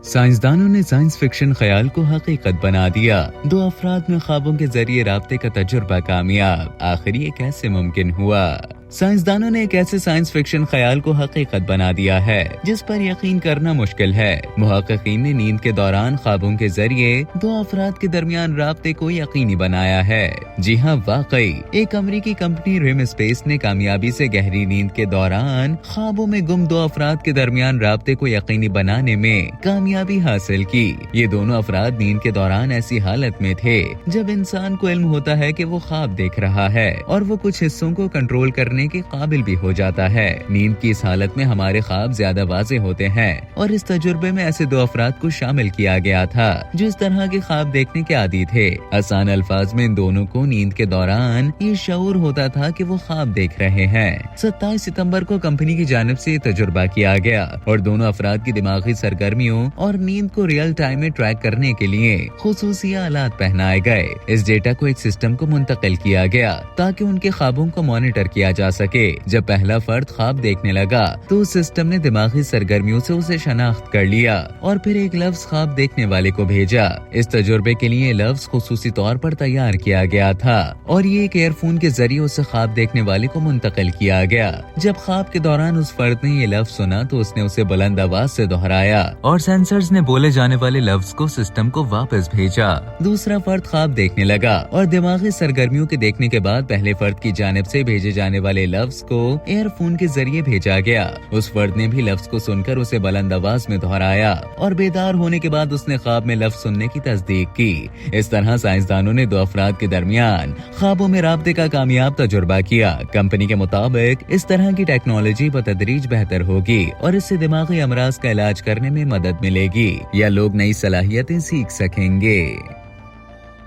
سائنسدانوں نے science fiction خیال کو حقیقت بنا دیا۔ 2 افراد میں خوابوں کے ذریعے رابطے کا تجربہ کامیاب، آخر یہ کیسے ممکن ہوا؟ سائنسدانوں نے ایک ایسے سائنس فکشن خیال کو حقیقت بنا دیا ہے جس پر یقین کرنا مشکل ہے۔ محققین نے نیند کے دوران خوابوں کے ذریعے 2 افراد کے درمیان رابطے کو یقینی بنایا ہے۔ جی ہاں، واقعی ایک امریکی کمپنی ریم اسپیس نے کامیابی سے گہری نیند کے دوران خوابوں میں گم 2 افراد کے درمیان رابطے کو یقینی بنانے میں کامیابی حاصل کی۔ یہ دونوں افراد نیند کے دوران ایسی حالت میں تھے جب انسان کو علم ہوتا ہے کہ وہ خواب دیکھ رہا ہے اور وہ کچھ حصوں کو کنٹرول کرنے کے قابل بھی ہو جاتا ہے۔ نیند کی اس حالت میں ہمارے خواب زیادہ واضح ہوتے ہیں اور اس تجربے میں ایسے 2 افراد کو شامل کیا گیا تھا جو اس طرح کے خواب دیکھنے کے عادی تھے۔ آسان الفاظ میں ان دونوں کو نیند کے دوران یہ شعور ہوتا تھا کہ وہ خواب دیکھ رہے ہیں۔ 27 ستمبر کو کمپنی کی جانب سے یہ تجربہ کیا گیا اور دونوں افراد کی دماغی سرگرمیوں اور نیند کو ریئل ٹائم میں ٹریک کرنے کے لیے خصوصی آلات پہنائے گئے۔ اس ڈیٹا کو ایک سسٹم کو منتقل کیا گیا تاکہ ان کے خوابوں کو مانیٹر کیا جا سکے۔ جب پہلا فرد خواب دیکھنے لگا تو سسٹم نے دماغی سرگرمیوں سے اسے شناخت کر لیا اور پھر ایک لفظ خواب دیکھنے والے کو بھیجا۔ اس تجربے کے لیے لفظ خصوصی طور پر تیار کیا گیا تھا اور یہ ایک ایئر فون کے ذریعے اسے خواب دیکھنے والے کو منتقل کیا گیا۔ جب خواب کے دوران اس فرد نے یہ لفظ سنا تو اس نے اسے بلند آواز سے دہرایا اور سینسرز نے بولے جانے والے لفظ کو سسٹم کو واپس بھیجا۔ دوسرا فرد خواب دیکھنے لگا اور دماغی سرگرمیوں کے دیکھنے کے بعد پہلے فرد کی جانب سے بھیجے جانے والے لفظ کو ایئر فون کے ذریعے بھیجا گیا۔ اس فرد نے بھی لفظ کو سن کر اسے بلند آواز میں دہرایا اور بیدار ہونے کے بعد اس نے خواب میں لفظ سننے کی تصدیق کی۔ اس طرح سائنسدانوں نے 2 افراد کے درمیان خوابوں میں رابطے کا کامیاب تجربہ کیا۔ کمپنی کے مطابق اس طرح کی ٹیکنالوجی بتدریج بہتر ہوگی اور اس سے دماغی امراض کا علاج کرنے میں مدد ملے گی یا لوگ نئی صلاحیتیں سیکھ سکیں گے۔